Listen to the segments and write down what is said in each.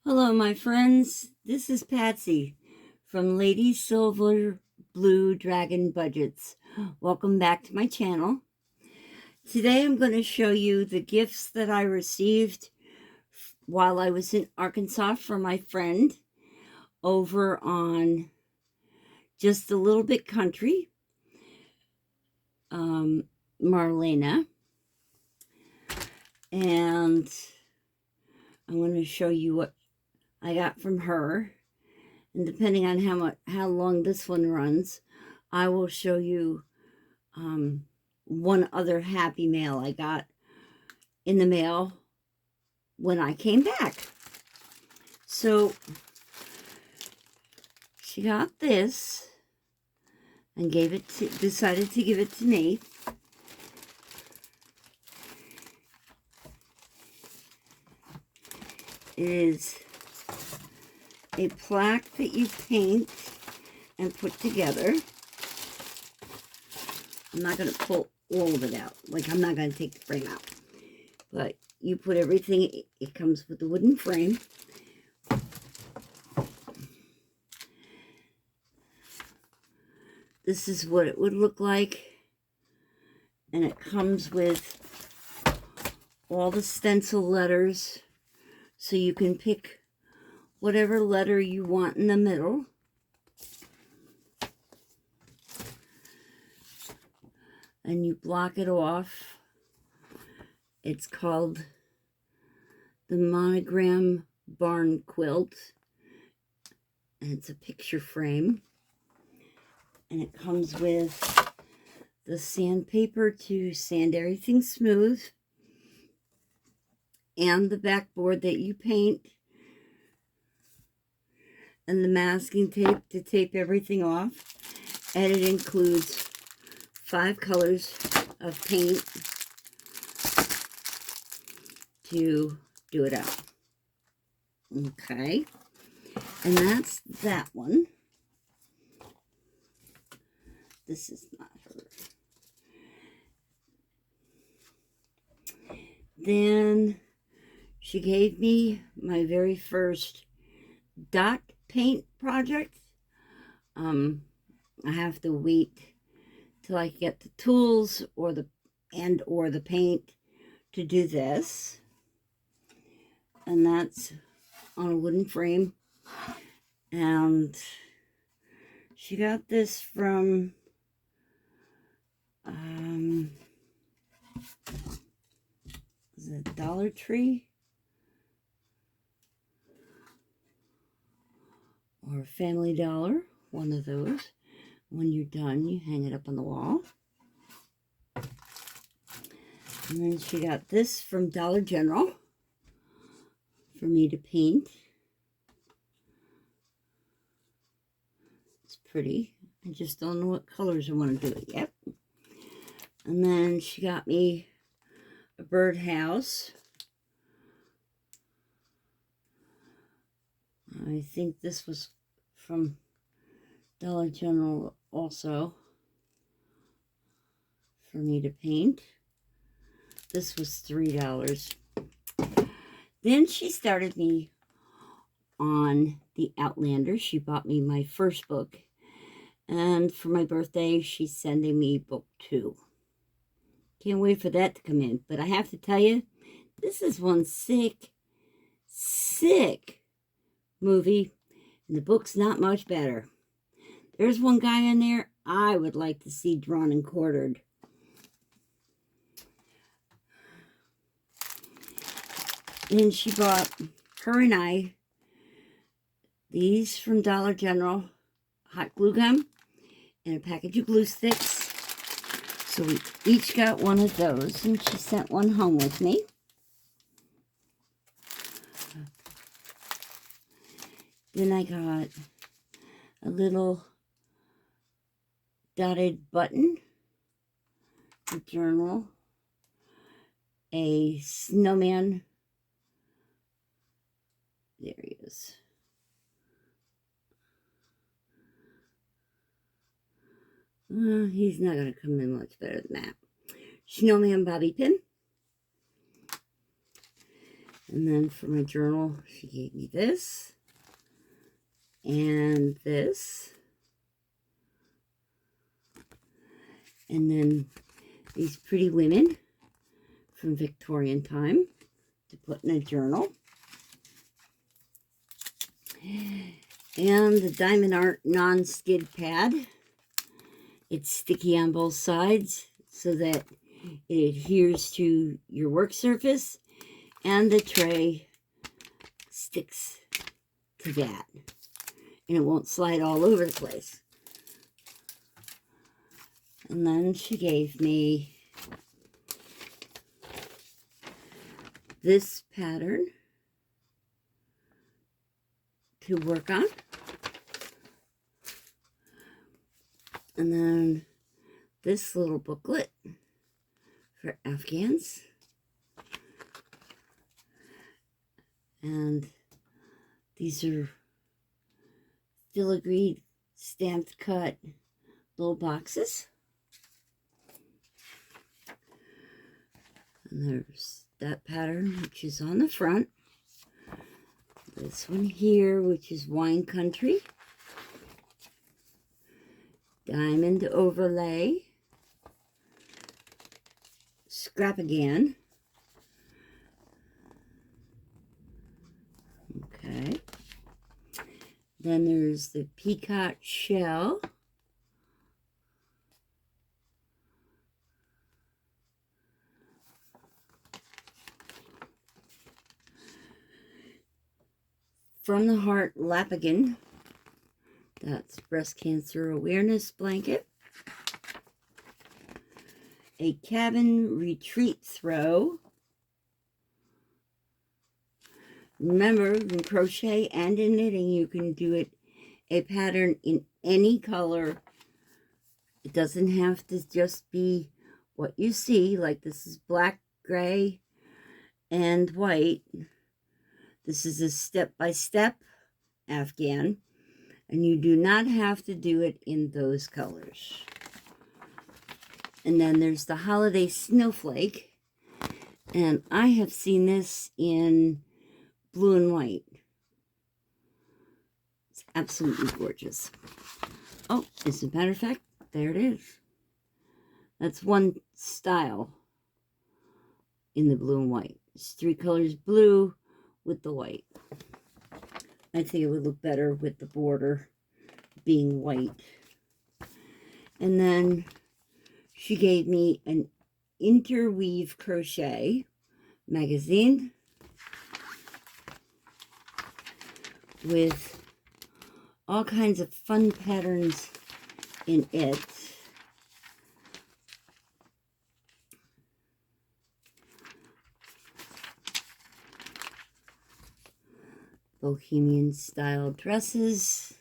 Hello, my friends. This is Patsy from Lady Silver Blue Dragon Budgets. Welcome back to my channel. Today I'm going to show you the gifts that I received while I was in Arkansas from my friend over on Just a Little Bit Country, Marlena. And I'm going to show you what I got from her. And depending on how long this one runs, I will show you one other happy mail I got in the mail when I came back. So she got this and decided to give it to me. It is a plaque that you paint and put together. I'm not going to pull all of it out. Like, I'm not going to take the frame out. But you put everything, it comes with the wooden frame. This is what it would look like. And it comes with all the stencil letters. So you can pick whatever letter you want in the middle. And you block it off. It's called the Monogram Barn Quilt. And it's a picture frame. And it comes with the sandpaper to sand everything smooth. And the backboard that you paint. And the masking tape to tape everything off. And it includes 5 colors of paint to do it out. Okay. And that's that one. This is not her. Then she gave me my very first dot paint project. I have to wait till I get the tools or the paint to do this. And that's on a wooden frame. And she got this from is it Dollar Tree? Or Family Dollar, one of those. When you're done, you hang it up on the wall. And then she got this from Dollar General for me to paint. It's pretty. I just don't know what colors I want to do it yet. And then she got me a birdhouse. I think this was from Dollar General also for me to paint. This was $3. Then she started me on the Outlander. She bought me my first book. And for my birthday, she's sending me book 2. Can't wait for that to come in. But I have to tell you, this is one sick movie. And the book's not much better. There's one guy in there I would like to see drawn and quartered. Then she bought her and I these from Dollar General, hot glue gum, and a package of glue sticks. So we each got one of those, and she sent one home with me. Then I got a little dotted button, a journal, a snowman. There he is. He's not going to come in much better than that. Snowman bobby pin. And then for my journal, she gave me this and this. And then these pretty women from Victorian time to put in a journal. And the Diamond Art non-skid pad. It's sticky on both sides so that it adheres to your work surface, and the tray sticks to that, and it won't slide all over the place. And then she gave me this pattern to work on. And then this little booklet for Afghans. And these are filigreed stamped cut little boxes. And there's that pattern, which is on the front. This one here, which is Wine Country. Diamond overlay. Scrap again. Okay. Then there's the peacock shell. From the Heart Lapigan. That's breast cancer awareness blanket. A cabin retreat throw. Remember, in crochet and in knitting, you can do it a pattern in any color. It doesn't have to just be what you see, like this is black, gray, and white. This is a step-by-step Afghan, and you do not have to do it in those colors. And then there's the Holiday Snowflake, and I have seen this in blue and white. It's absolutely gorgeous. Oh, as a matter of fact, there it is. That's one style in the blue and white. It's 3 colors blue with the white. I think it would look better with the border being white. And then she gave me an Interweave Crochet magazine with all kinds of fun patterns in it. Bohemian style dresses.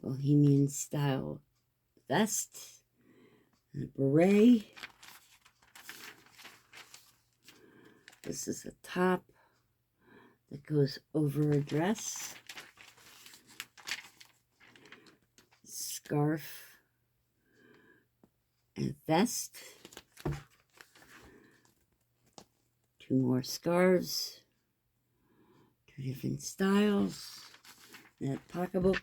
Bohemian style vest. And a beret. This is a top that goes over a dress. Scarf and vest. 2 more scarves. 2 different styles. That pocketbook.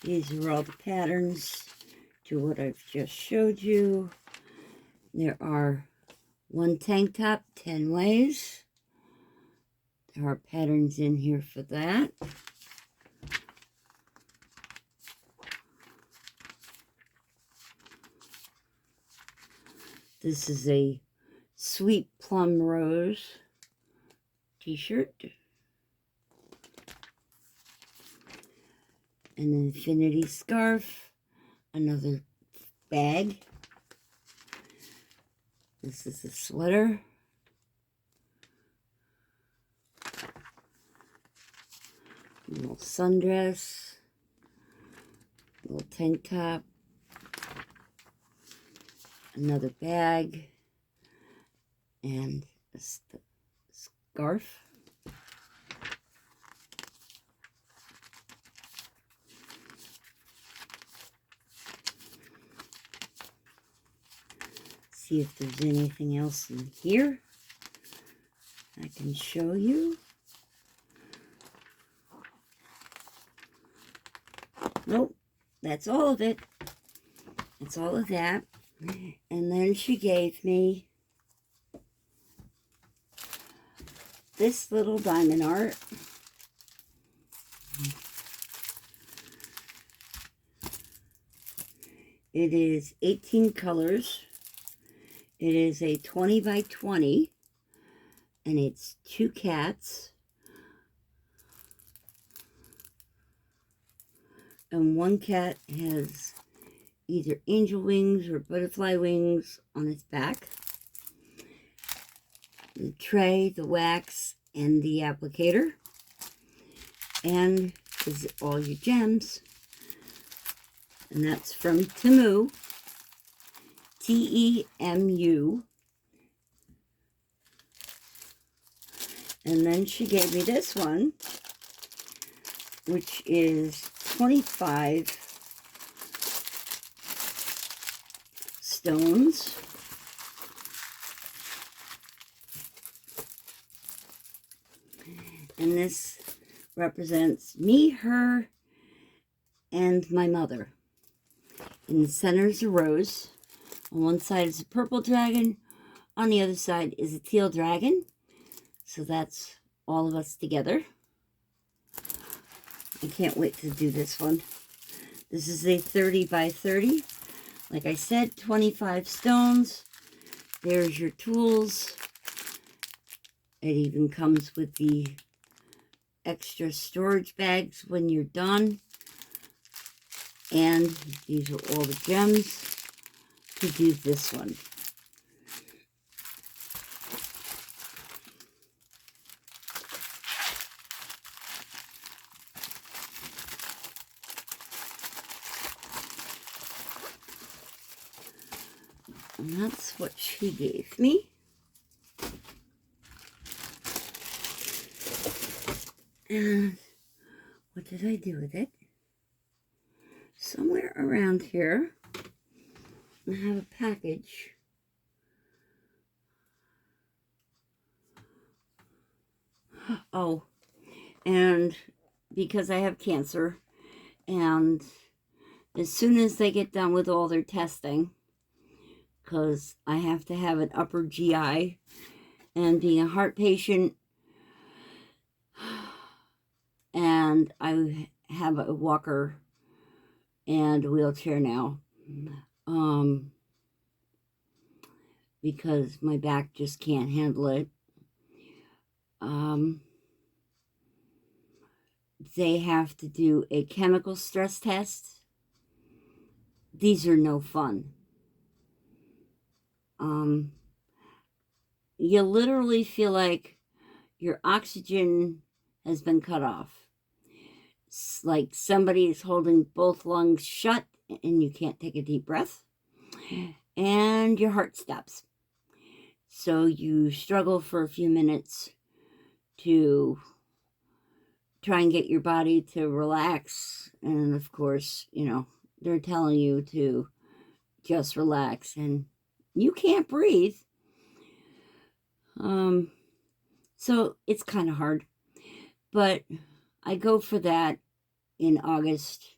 These are all the patterns to what I've just showed you. There are 1 tank top, 10 ways. There are patterns in here for that. This is a Sweet Plum Rose t-shirt. An infinity scarf. Another bag. This is a sweater. A little sundress. A little tank top. Another bag. And a scarf. see if there's anything else in here I can show you. Nope, that's all of it. That's all of that. And then she gave me this little diamond art. It is 18 colors. It is a 20 by 20, and it's 2 cats. And one cat has either angel wings or butterfly wings on its back. The tray, the wax, and the applicator. And is all your gems. And that's from Temu. T-E-M-U. And then she gave me this one, which is 25 stones. And this represents me, her, and my mother. In the center is a rose. On one side is a purple dragon. On the other side is a teal dragon. So that's all of us together. I can't wait to do this one. This is a 30 by 30. Like I said, 25 stones. There's your tools. It even comes with the extra storage bags when you're done. And these are all the gems to do this one. And that's what she gave me. And what did I do with it? Somewhere around here, I have a package. Oh, and because I have cancer, and as soon as they get done with all their testing, because I have to have an upper GI, and being a heart patient, and I have a walker and a wheelchair now, because my back just can't handle it. They have to do a chemical stress test. These are no fun. You literally feel like your oxygen has been cut off. It's like somebody is holding both lungs shut and you can't take a deep breath. And your heart stops. So you struggle for a few minutes to try and get your body to relax. And of course, you know, they're telling you to just relax and you can't breathe. So it's kind of hard, but I go for that in August.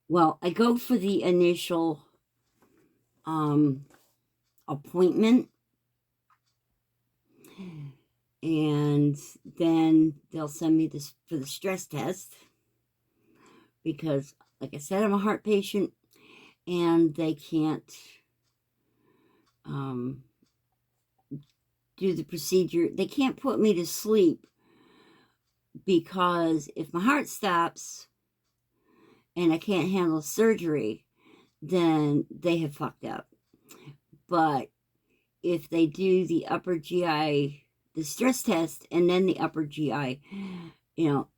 Well, I go for the initial appointment, and then they'll send me this for the stress test because, like I said, I'm a heart patient and they can't do the procedure. They can't put me to sleep because if my heart stops and I can't handle surgery, then they have fucked up. But if they do the upper GI, the stress test, and then the upper GI, you know,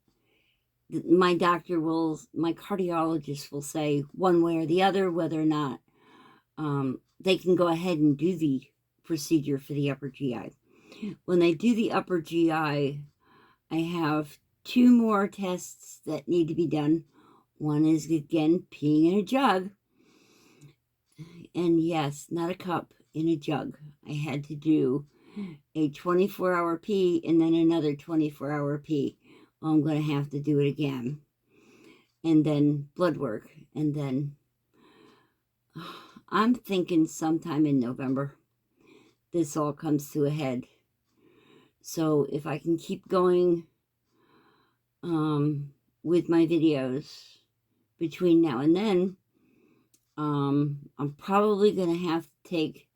my cardiologist will say one way or the other whether or not they can go ahead and do the procedure for the upper GI. When they do the upper GI, I have 2 more tests that need to be done. One is, again, peeing in a jug. And yes, not a cup, in a jug. I had to do a 24-hour pee and then another 24-hour pee. Well, I'm going to have to do it again. And then blood work. And then I'm thinking sometime in November this all comes to a head. So if I can keep going with my videos between now and then, I'm probably going to have to take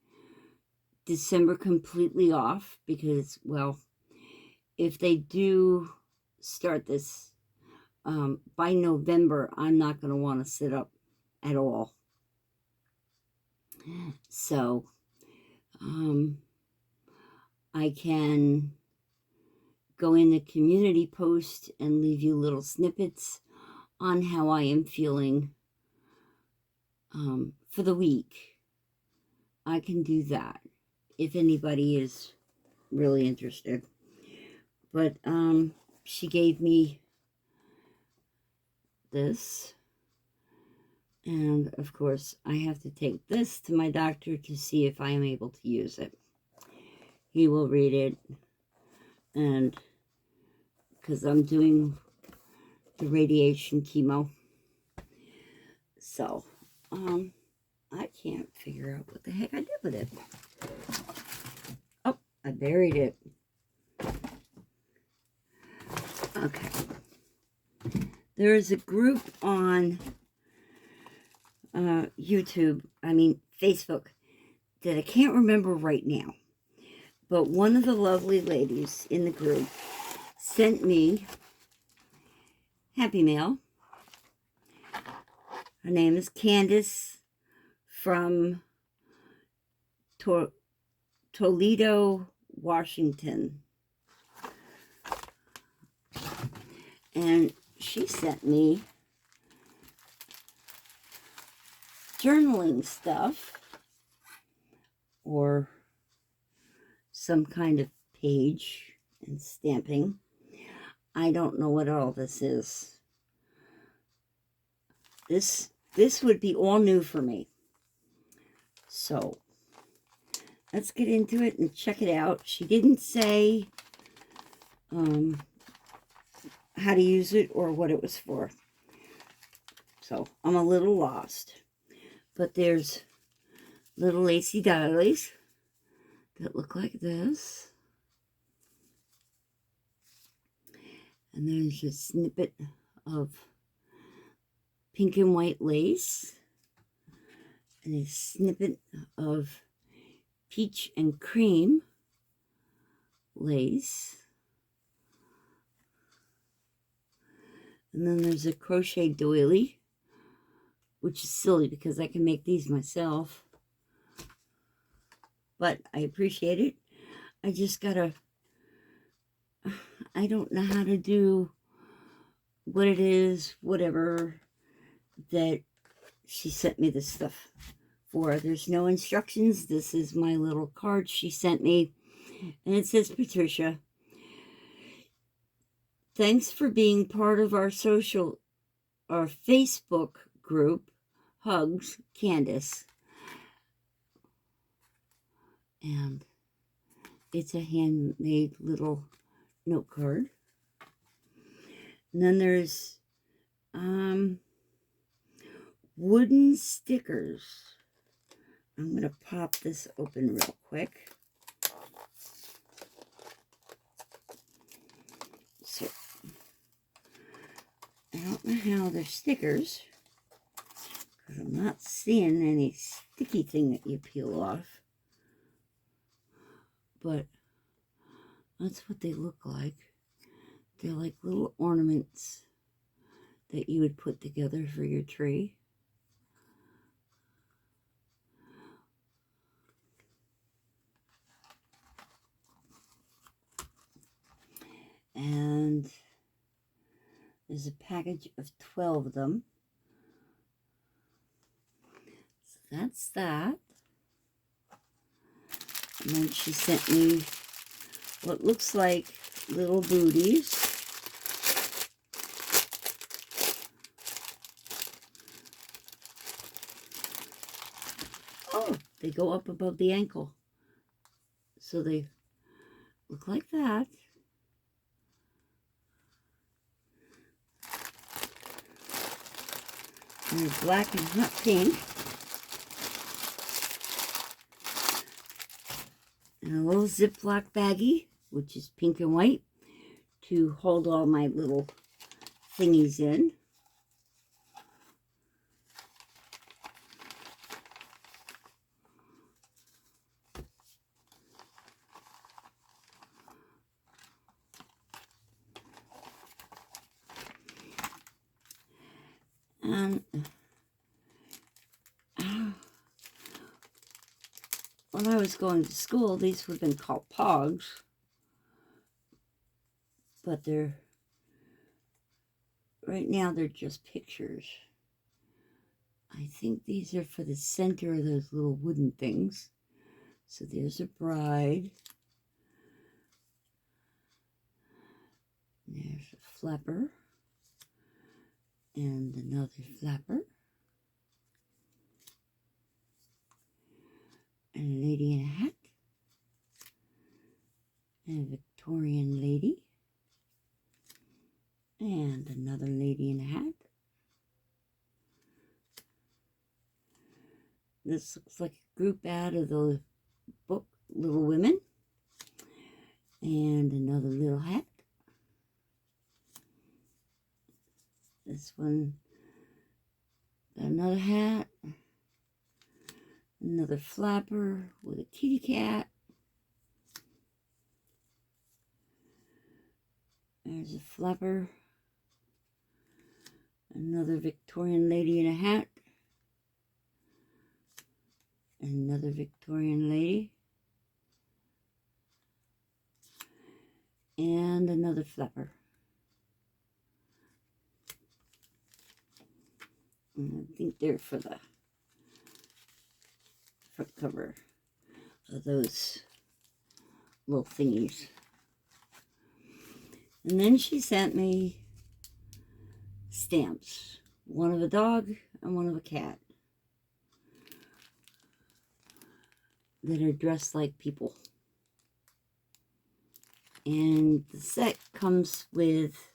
December completely off because, well, if they do start this by November, I'm not going to want to sit up at all. So I can go in the community post and leave you little snippets on how I am feeling for the week. I can do that if anybody is really interested. But she gave me this, and of course I have to take this to my doctor to see if I am able to use it. He will read it, and because I'm doing the radiation chemo, so I can't figure out what the heck I did with it. Oh, I buried it. Okay. There is a group on Facebook, that I can't remember right now. But one of the lovely ladies in the group sent me Happy Mail. Her name is Candace from Toledo, Washington. And she sent me journaling stuff, or some kind of page and stamping. I don't know what all this is. This would be all new for me. So let's get into it and check it out. She didn't say how to use it or what it was for. So I'm a little lost. But there's little lacy diaries that look like this. And there's a snippet of pink and white lace. And a snippet of peach and cream lace. And then there's a crochet doily, which is silly because I can make these myself. But I appreciate it. I just gotta, I don't know how to do what it is, whatever, that she sent me this stuff for. There's no instructions. This is my little card she sent me. And it says, Patricia, thanks for being part of our Facebook group. Hugs, Candace. And it's a handmade little note card. And then there's wooden stickers. I'm going to pop this open real quick. So, I don't know how they're stickers, because I'm not seeing any sticky thing that you peel off. But that's what they look like. They're like little ornaments that you would put together for your tree. And there's a package of 12 of them. So that's that. And then she sent me what looks like little booties. Oh, they go up above the ankle. So they look like that. And they're black and hot pink. And a little Ziploc baggie, which is pink and white, to hold all my little thingies in. And when I was going to school, these would have been called Pogs, but right now they're just pictures. I think these are for the center of those little wooden things. So there's a bride. There's a flapper. And another flapper. And a lady in a hat. And a Victorian lady. And another lady in a hat. This looks like a group out of the book Little Women. And another little hat. This one, got another hat. Another flapper with a kitty cat. There's a flapper. Another Victorian lady in a hat. Another Victorian lady. And another flapper. And I think they're for the front cover of those little thingies. And then she sent me stamps. One of a dog and one of a cat. That are dressed like people. And the set comes with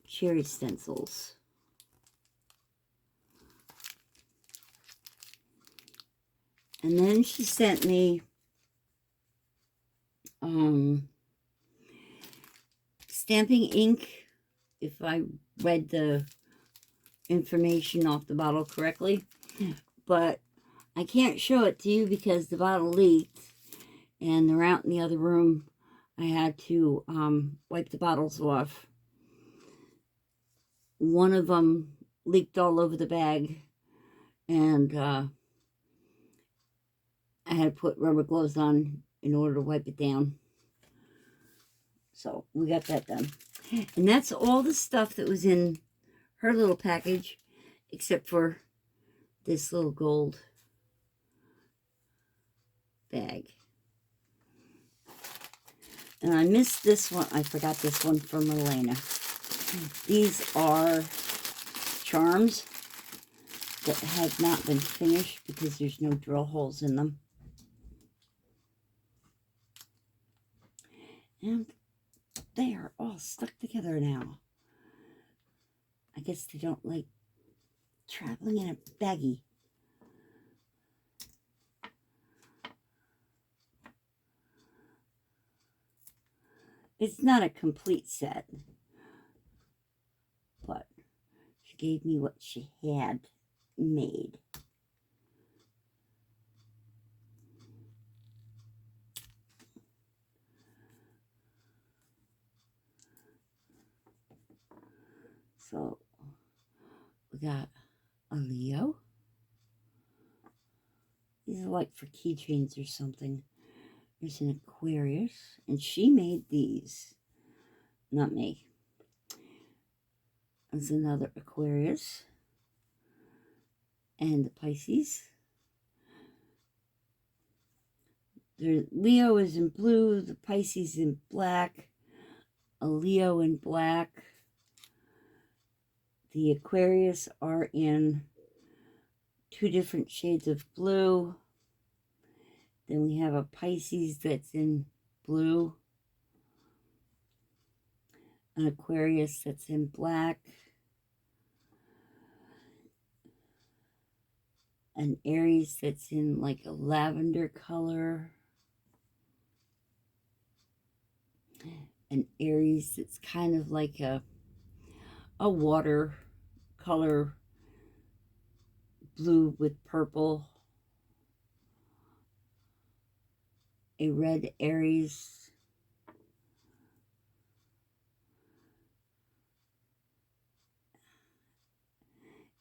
cherry stencils. And then she sent me stamping ink, if I read the information off the bottle correctly. But I can't show it to you because the bottle leaked and they're out in the other room. I had to wipe the bottles off. One of them leaked all over the bag, and I had to put rubber gloves on in order to wipe it down. So we got that done. And that's all the stuff that was in her little package, except for this little gold bag. And I missed this one. I forgot this one from Elena. These are charms that have not been finished because there's no drill holes in them. And they are all stuck together now. I guess they don't like traveling in a baggie. It's not a complete set, but she gave me what she had made. So we got a Leo. These are like for keychains or something. There's an Aquarius, and she made these, not me. There's another Aquarius, and the Pisces. The Leo is in blue, the Pisces in black, a Leo in black. The Aquarius are in two different shades of blue. Then we have a Pisces that's in blue, an Aquarius that's in black, an Aries that's in like a lavender color, an Aries that's kind of like a water color, blue with purple, a red Aries,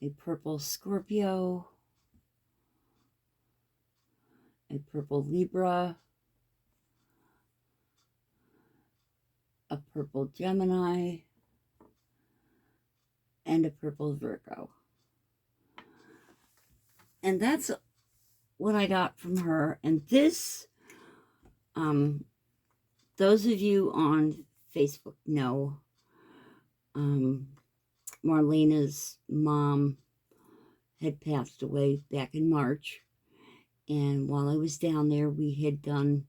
a purple Scorpio, a purple Libra, a purple Gemini, and a purple Virgo. And that's what I got from her. And this, those of you on Facebook know, Marlena's mom had passed away back in March. And while I was down there, we had done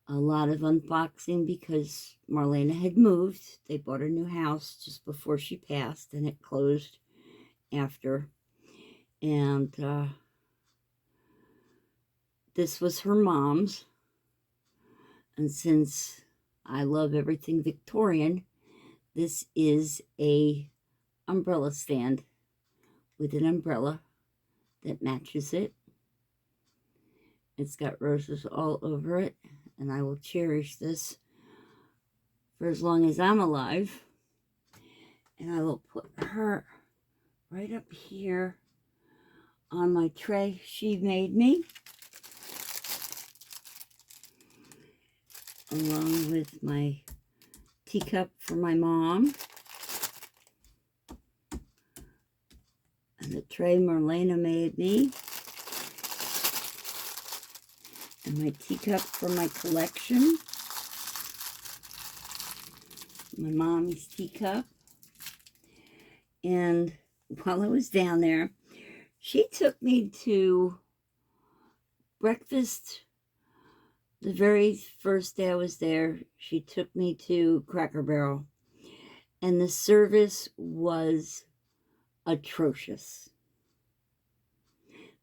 a lot of unboxing because Marlena had moved. They bought a new house just before she passed, and it closed after. And this was her mom's. And since I love everything Victorian, this is a umbrella stand with an umbrella that matches it. It's got roses all over it, and I will cherish this for as long as I'm alive. And I will put her right up here on my tray she made me, along with my teacup for my mom, and the tray Marlena made me, and my teacup for my collection, my mommy's teacup. And while I was down there, she took me to breakfast. The very first day I was there, she took me to Cracker Barrel, and the service was atrocious.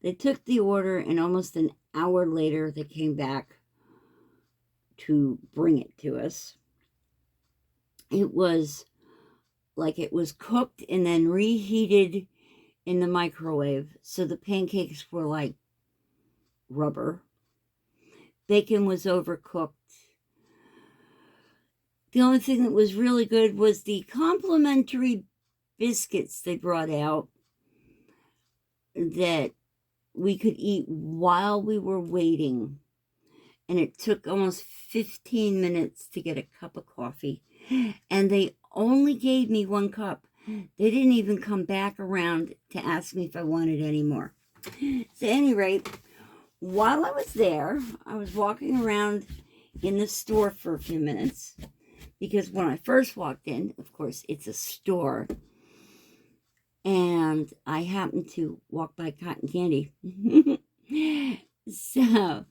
They took the order, and almost an hour later, they came back to bring it to us. It was like it was cooked and then reheated in the microwave, so the pancakes were like rubber. Bacon was overcooked. The only thing that was really good was the complimentary biscuits they brought out that we could eat while we were waiting. And it took almost 15 minutes to get a cup of coffee. And they only gave me one cup. They didn't even come back around to ask me if I wanted any more. So at any rate, while I was there, I was walking around in the store for a few minutes, because when I first walked in, of course, it's a store, and I happened to walk by cotton candy. So,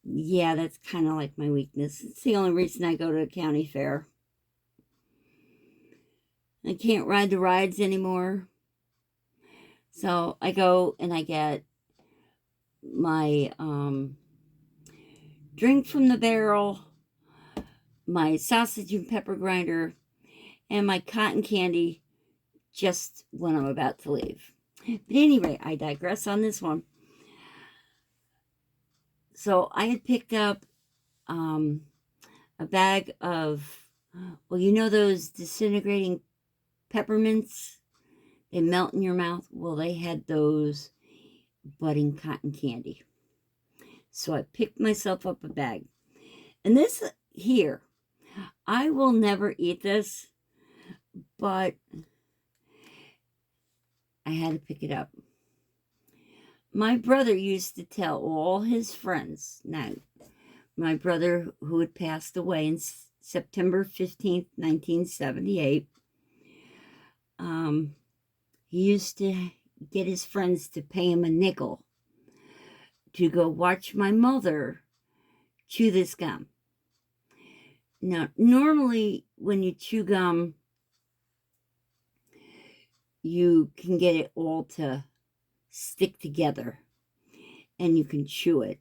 yeah, that's kind of like my weakness. It's the only reason I go to a county fair. I can't ride the rides anymore. So I go and I get my drink from the barrel, my sausage and pepper grinder, and my cotton candy just when I'm about to leave. But anyway, I digress on this one. So I had picked up a bag of, well, you know those disintegrating peppermints? They melt in your mouth. Well, they had those, but in cotton candy. So I picked myself up a bag. And this here, I will never eat this, but I had to pick it up. My brother used to tell all his friends, now, my brother who had passed away in September 15th, 1978, he used to get his friends to pay him a nickel to go watch my mother chew this gum. Now, normally when you chew gum, you can get it all to stick together and you can chew it.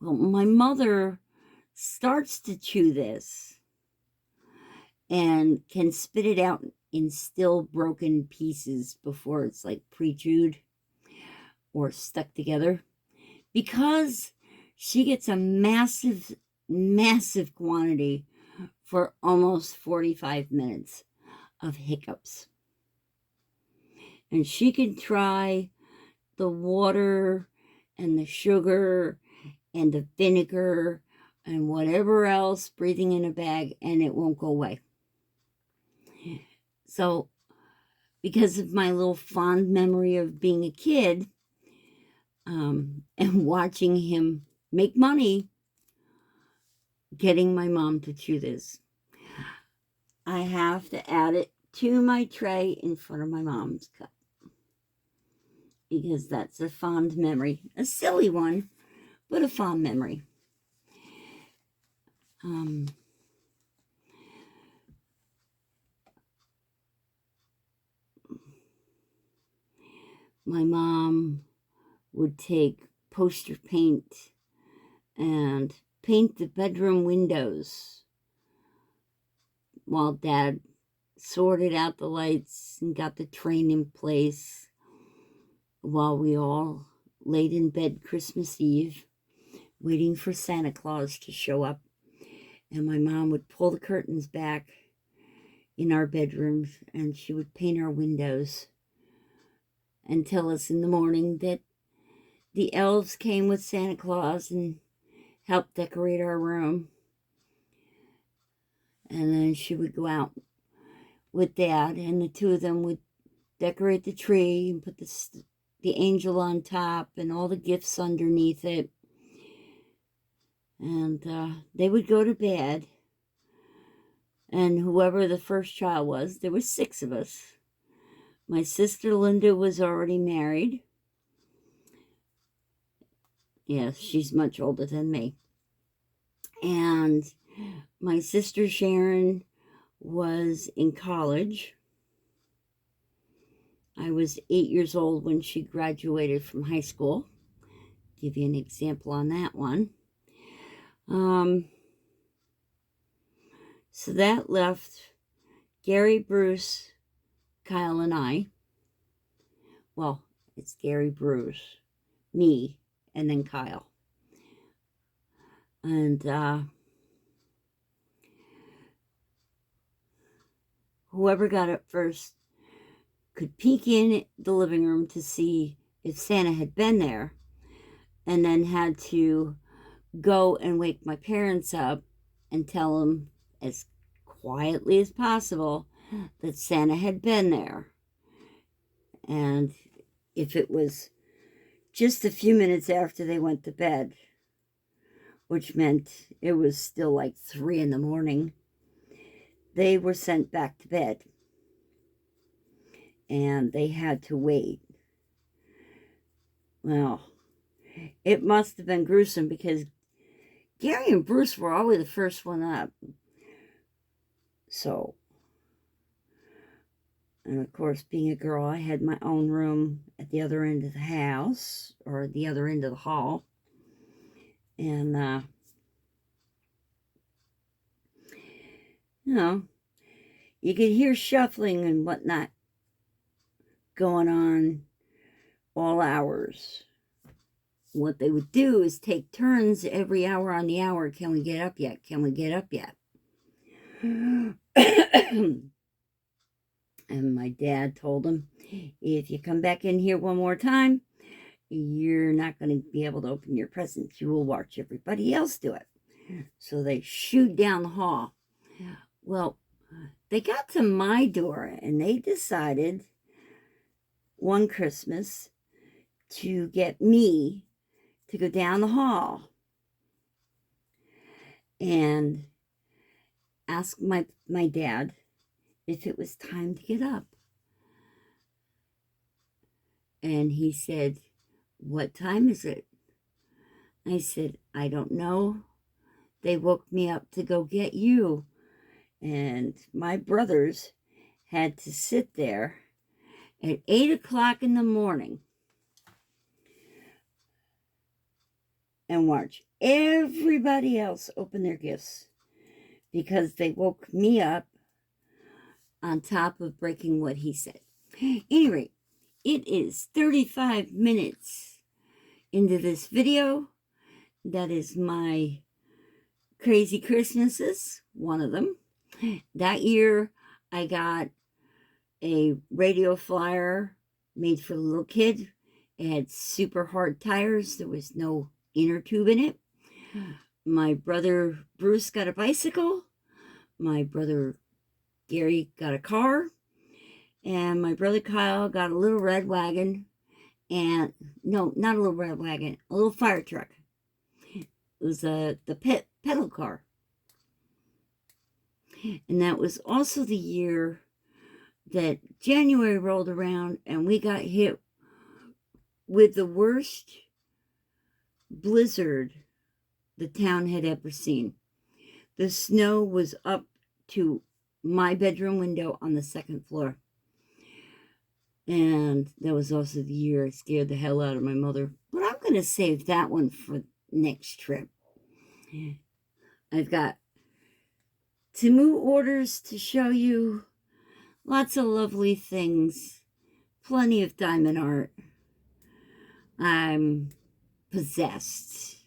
Well, my mother starts to chew this and can spit it out in still broken pieces before it's like pre-chewed or stuck together, because she gets a massive quantity for almost 45 minutes of hiccups. And she can try the water and the sugar and the vinegar and whatever else breathing in a bag, and it won't go away. So, because of my little fond memory of being a kid and watching him make money, getting my mom to chew this, I have to add it to my tray in front of my mom's cup, because that's a fond memory. A silly one, but a fond memory. My mom would take poster paint and paint the bedroom windows while Dad sorted out the lights and got the train in place, while we all laid in bed Christmas Eve waiting for Santa Claus to show up. And my mom would pull the curtains back in our bedrooms and she would paint our windows and tell us in the morning that the elves came with Santa Claus and helped decorate our room. And then she would go out with Dad, and the two of them would decorate the tree and put the angel on top and all the gifts underneath it. And they would go to bed. And whoever the first child was, there were 6 of us. My sister Linda was already married. Yes, she's much older than me. And my sister Sharon was in college. I was 8 years old when she graduated from high school. Give you an example on that one. So that left Gary, Bruce, Kyle, and I. Well, it's Gary, Bruce, me, and then Kyle. And whoever got up first could peek in the living room to see if Santa had been there, and then had to go and wake my parents up and tell them as quietly as possible that Santa had been there. And if it was just a few minutes after they went to bed, which meant it was still like 3 in the morning, they were sent back to bed. And they had to wait. Well, it must have been gruesome, because Gary and Bruce were always the first one up. So, and of course, being a girl, I had my own room at the other end of the house, or the other end of the hall. And, you know, you could hear shuffling and whatnot going on all hours. What they would do is take turns every hour on the hour. Can we get up yet? Can we get up yet? And my dad told him, if you come back in here one more time, you're not going to be able to open your presents. You will watch everybody else do it. So they shooed down the hall. Well, they got to my door and they decided one Christmas to get me to go down the hall and ask my dad if it was time to get up. And he said, "What time is it?" I said, "I don't know. They woke me up to go get you." And my brothers had to sit there at 8 o'clock in the morning and watch everybody else open their gifts because they woke me up on top of breaking what he said. Anyway, it is 35 minutes into this video. That is my crazy Christmases, one of them. That year, I got a radio flyer made for the little kid. It had super hard tires. There was no inner tube in it. My brother Bruce got a bicycle. My brother Gary got a car. And my brother Kyle got a little red wagon. And, no, not a little red wagon, a little fire truck. It was the pedal car. And that was also the year that January rolled around and we got hit with the worst blizzard the town had ever seen. The snow was up to my bedroom window on the second floor. And that was also the year I scared the hell out of my mother. But I'm going to save that one for next trip. I've got Temu orders to show you. Lots of lovely things. Plenty of diamond art. I'm possessed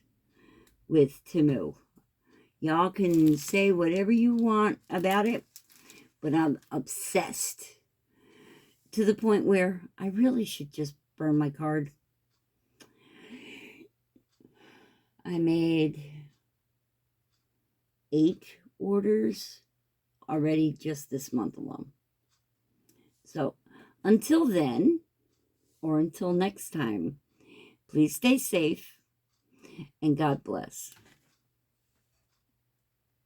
with Temu. Y'all can say whatever you want about it, but I'm obsessed to the point where I really should just burn my card. I made 8 orders already just this month alone. So until then, or until next time, please stay safe and God bless.